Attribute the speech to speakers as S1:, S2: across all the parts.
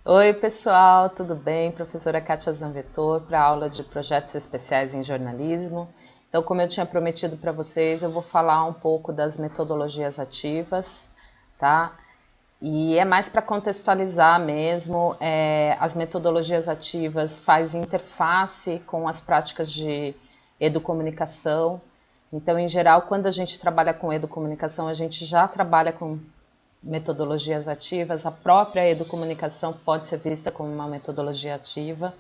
S1: Oi, pessoal, tudo bem? Professora Kátia Zanvettor para a aula de projetos especiais em jornalismo. Então, como eu tinha prometido para vocês, eu vou falar um pouco das metodologias ativas, tá? E é mais para contextualizar mesmo. As metodologias ativas faz interface com as práticas de educomunicação. Então, em geral, quando a gente trabalha com educomunicação, a gente já trabalha com metodologias ativas. A própria educomunicação pode ser vista como uma metodologia ativa,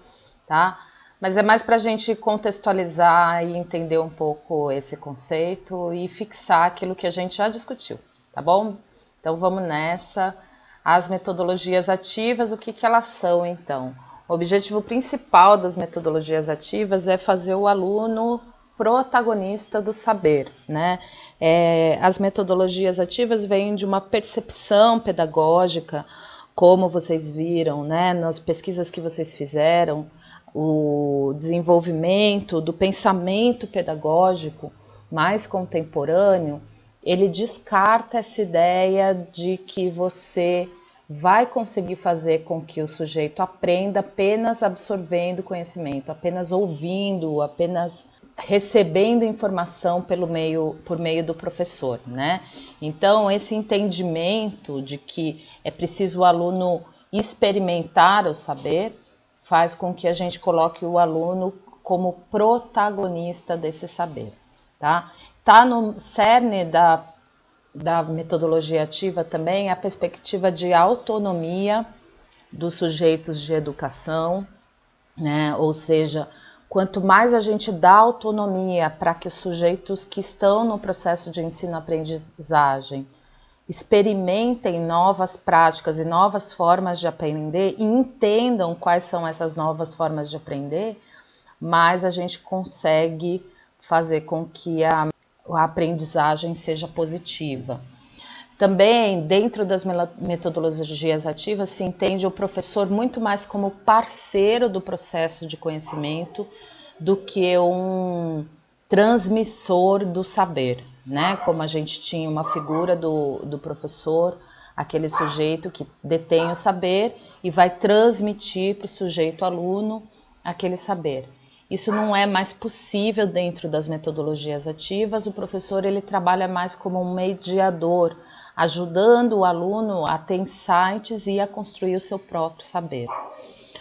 S1: tá? Mas é mais para a gente contextualizar e entender um pouco esse conceito e fixar aquilo que a gente já discutiu, tá bom? Então vamos nessa. As metodologias ativas, o que elas são então? O objetivo principal das metodologias ativas é fazer o aluno protagonista do saber, né? As metodologias ativas vêm de uma percepção pedagógica, como vocês viram, né, nas pesquisas que vocês fizeram, o desenvolvimento do pensamento pedagógico mais contemporâneo, ele descarta essa ideia de que você vai conseguir fazer com que o sujeito aprenda apenas absorvendo conhecimento, apenas ouvindo, apenas recebendo informação por meio do professor, né? Então, esse entendimento de que é preciso o aluno experimentar o saber faz com que a gente coloque o aluno como protagonista desse saber, tá? Tá no cerne da metodologia ativa também a perspectiva de autonomia dos sujeitos de educação, né? Ou seja, quanto mais a gente dá autonomia para que os sujeitos que estão no processo de ensino-aprendizagem experimentem novas práticas e novas formas de aprender e entendam quais são essas novas formas de aprender, mais a gente consegue fazer com que a aprendizagem seja positiva. Também, dentro das metodologias ativas, se entende o professor muito mais como parceiro do processo de conhecimento do que um transmissor do saber, né? Como a gente tinha uma figura do professor, aquele sujeito que detém o saber e vai transmitir para o sujeito aluno aquele saber. Isso não é mais possível dentro das metodologias ativas. O professor ele trabalha mais como um mediador, ajudando o aluno a ter insights e a construir o seu próprio saber.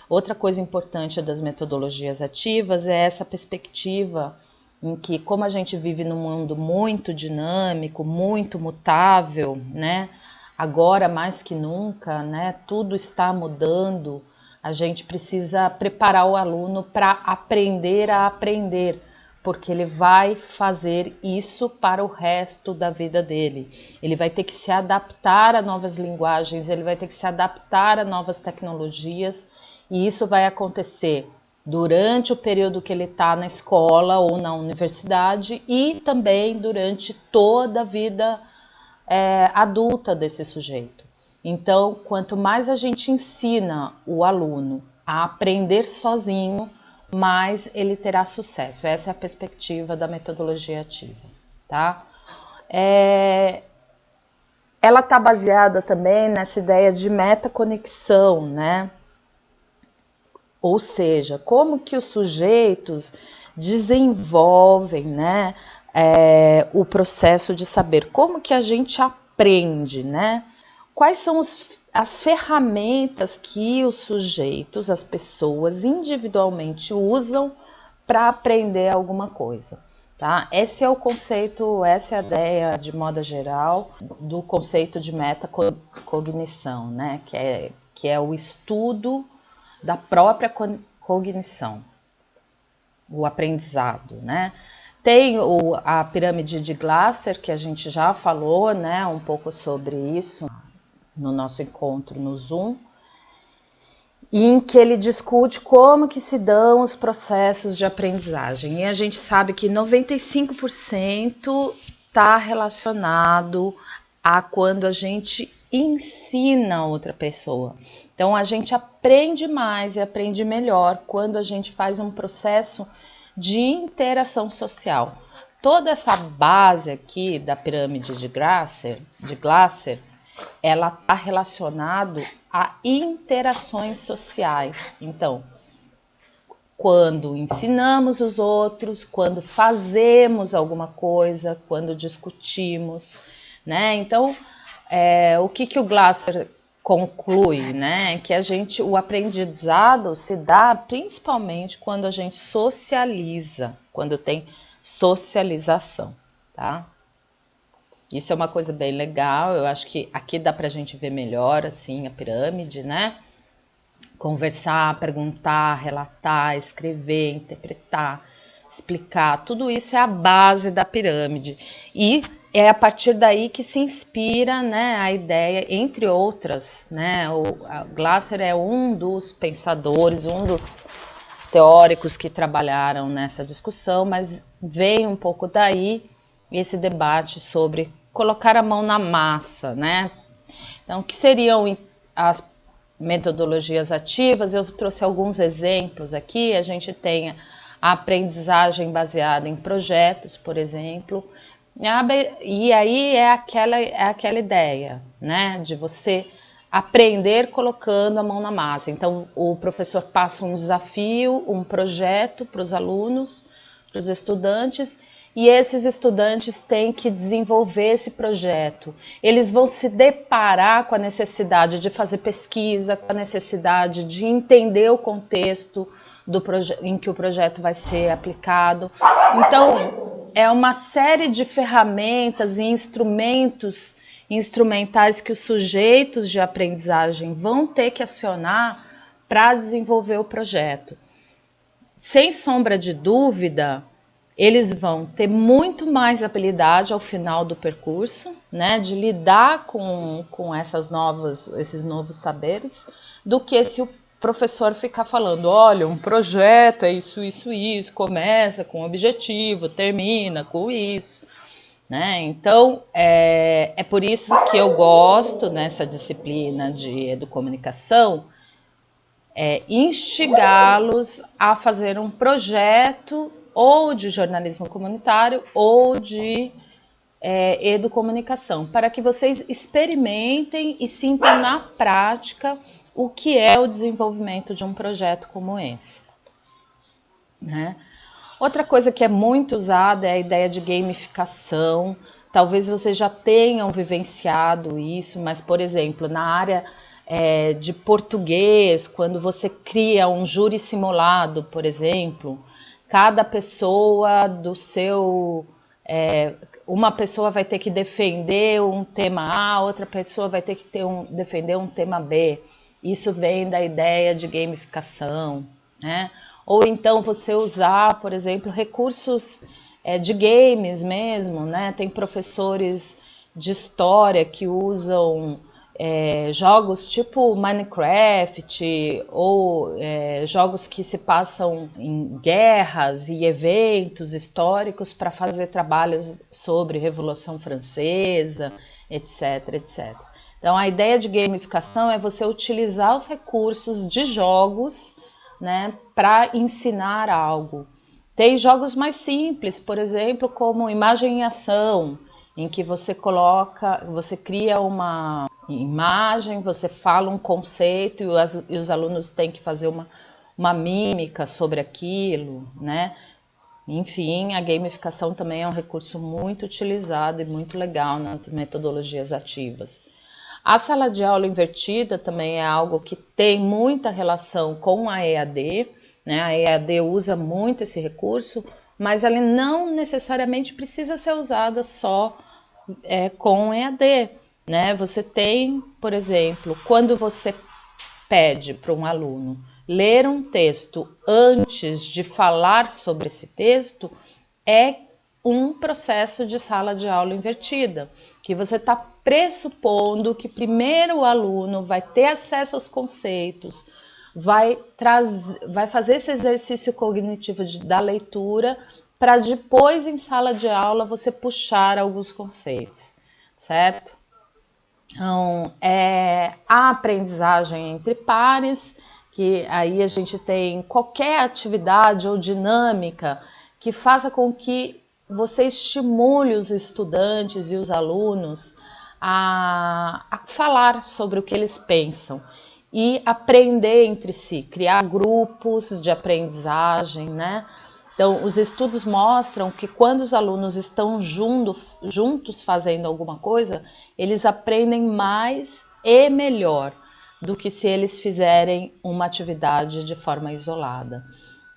S1: Outra coisa importante das metodologias ativas é essa perspectiva em que, como a gente vive num mundo muito dinâmico, muito mutável, né? Agora mais que nunca, né? Tudo está mudando. A gente precisa preparar o aluno para aprender a aprender, porque ele vai fazer isso para o resto da vida dele. Ele vai ter que se adaptar a novas linguagens, ele vai ter que se adaptar a novas tecnologias, e isso vai acontecer durante o período que ele está na escola ou na universidade e também durante toda a vida adulta desse sujeito. Então, quanto mais a gente ensina o aluno a aprender sozinho, mais ele terá sucesso. Essa é a perspectiva da metodologia ativa, tá? Ela está baseada também nessa ideia de metaconexão, né? Ou seja, como que os sujeitos desenvolvem, né, o processo de saber, como que a gente aprende, né? Quais são as ferramentas que os sujeitos, as pessoas individualmente usam para aprender alguma coisa, tá? Esse é o conceito, essa é a ideia de modo geral do conceito de metacognição, né? Que é o estudo da própria cognição, o aprendizado, né? Tem a pirâmide de Glasser, que a gente já falou, né, um pouco sobre isso no nosso encontro no Zoom, em que ele discute como que se dão os processos de aprendizagem. E a gente sabe que 95% está relacionado a quando a gente ensina outra pessoa. Então a gente aprende mais e aprende melhor quando a gente faz um processo de interação social. Toda essa base aqui da pirâmide de Glasser ela está relacionada a interações sociais. Então, quando ensinamos os outros, quando fazemos alguma coisa, quando discutimos, né? Então, o que o Glasser conclui, né? Que o aprendizado se dá principalmente quando a gente socializa, quando tem socialização, tá? Isso é uma coisa bem legal, eu acho que aqui dá pra gente ver melhor, assim, a pirâmide, né? Conversar, perguntar, relatar, escrever, interpretar, explicar, tudo isso é a base da pirâmide. E é a partir daí que se inspira, né, a ideia, entre outras, né? O Glasser é um dos pensadores, um dos teóricos que trabalharam nessa discussão, mas vem um pouco daí esse debate sobre colocar a mão na massa, né? Então, o que seriam as metodologias ativas? Eu trouxe alguns exemplos aqui. A gente tem a aprendizagem baseada em projetos, por exemplo, e aí é aquela ideia, né, de você aprender colocando a mão na massa. Então, o professor passa um desafio, um projeto para os alunos, para os estudantes, e esses estudantes têm que desenvolver esse projeto. Eles vão se deparar com a necessidade de fazer pesquisa, com a necessidade de entender o contexto em que o projeto vai ser aplicado. Então, é uma série de ferramentas e instrumentos instrumentais que os sujeitos de aprendizagem vão ter que acionar para desenvolver o projeto. Sem sombra de dúvida, eles vão ter muito mais habilidade ao final do percurso, né, de lidar com esses novos saberes, do que se o professor ficar falando, olha, um projeto é isso, isso, isso, começa com objetivo, termina com isso, né? Então, é por isso que eu gosto nessa disciplina de educomunicação, instigá-los a fazer um projeto ou de jornalismo comunitário ou de educomunicação, para que vocês experimentem e sintam na prática o que é o desenvolvimento de um projeto como esse, né? Outra coisa que é muito usada é a ideia de gamificação. Talvez vocês já tenham vivenciado isso, mas, por exemplo, na área de português, quando você cria um júri simulado, por exemplo, cada pessoa do seu... uma pessoa vai ter que defender um tema A, outra pessoa vai ter que defender um tema B. Isso vem da ideia de gamificação, né? Ou então você usar, por exemplo, recursos de games mesmo, né? Tem professores de história que usam jogos tipo Minecraft ou jogos que se passam em guerras e eventos históricos para fazer trabalhos sobre Revolução Francesa, etc, etc. Então, a ideia de gamificação é você utilizar os recursos de jogos, né, para ensinar algo. Tem jogos mais simples, por exemplo, como Imagem em Ação, em que você cria uma imagem, você fala um conceito e os alunos têm que fazer uma mímica sobre aquilo, né? Enfim, a gamificação também é um recurso muito utilizado e muito legal nas metodologias ativas. A sala de aula invertida também é algo que tem muita relação com a EAD, né? A EAD usa muito esse recurso, mas ela não necessariamente precisa ser usada só com EAD, né? Você tem, por exemplo, quando você pede para um aluno ler um texto antes de falar sobre esse texto, é um processo de sala de aula invertida, que você está pressupondo que primeiro o aluno vai ter acesso aos conceitos, vai fazer esse exercício cognitivo da leitura, para depois em sala de aula você puxar alguns conceitos, certo? Então, a aprendizagem entre pares, que aí a gente tem qualquer atividade ou dinâmica que faça com que você estimule os estudantes e os alunos a falar sobre o que eles pensam e aprender entre si, criar grupos de aprendizagem, né? Então, os estudos mostram que quando os alunos estão juntos fazendo alguma coisa, eles aprendem mais e melhor do que se eles fizerem uma atividade de forma isolada.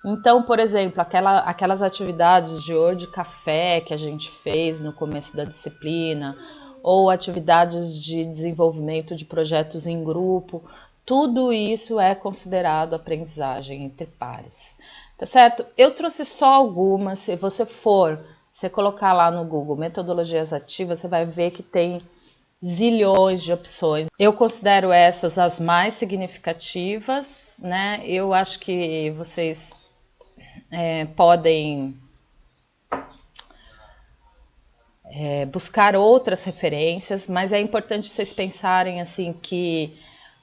S1: Então, por exemplo, aquelas atividades de ouro de café que a gente fez no começo da disciplina, ou atividades de desenvolvimento de projetos em grupo, tudo isso é considerado aprendizagem entre pares. Tá certo? Eu trouxe só algumas. Se você colocar lá no Google metodologias ativas, você vai ver que tem zilhões de opções. Eu considero essas as mais significativas, né? Eu acho que vocês podem buscar outras referências, mas é importante vocês pensarem assim que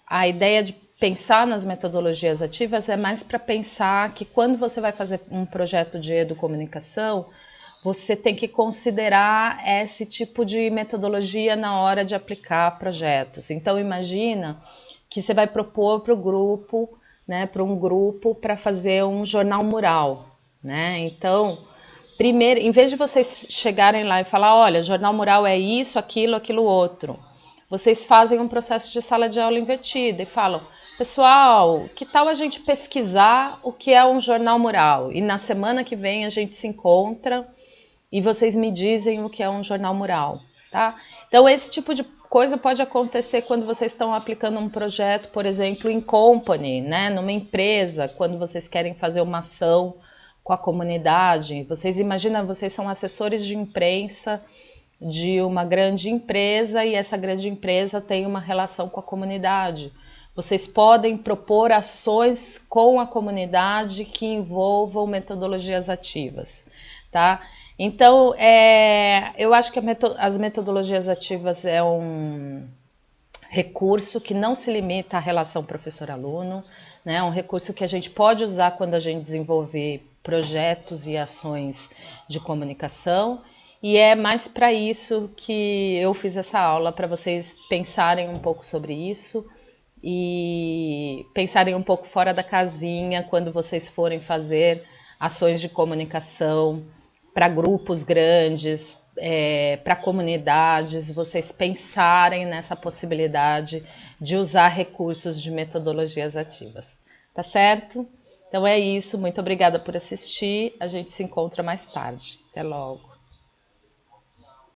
S1: a ideia de pensar nas metodologias ativas é mais para pensar que quando você vai fazer um projeto de educomunicação, você tem que considerar esse tipo de metodologia na hora de aplicar projetos. Então imagina que você vai propor para o grupo, né, para um grupo para fazer um jornal mural, né? Então, primeiro, em vez de vocês chegarem lá e falar, olha, jornal mural é isso, aquilo outro, vocês fazem um processo de sala de aula invertida e falam, pessoal, que tal a gente pesquisar o que é um jornal mural? E na semana que vem a gente se encontra e vocês me dizem o que é um jornal mural, tá? Então esse tipo de coisa pode acontecer quando vocês estão aplicando um projeto, por exemplo, em company, né? Numa empresa, quando vocês querem fazer uma ação com a comunidade. Vocês imaginam, vocês são assessores de imprensa de uma grande empresa e essa grande empresa tem uma relação com a comunidade. Vocês podem propor ações com a comunidade que envolvam metodologias ativas, tá? Então, eu acho que as metodologias ativas é um recurso que não se limita à relação professor-aluno, né? É um recurso que a gente pode usar quando a gente desenvolver projetos e ações de comunicação, e é mais para isso que eu fiz essa aula, para vocês pensarem um pouco sobre isso e pensarem um pouco fora da casinha quando vocês forem fazer ações de comunicação para grupos grandes, para comunidades, vocês pensarem nessa possibilidade de usar recursos de metodologias ativas. Tá certo? Então é isso, muito obrigada por assistir, a gente se encontra mais tarde. Até logo.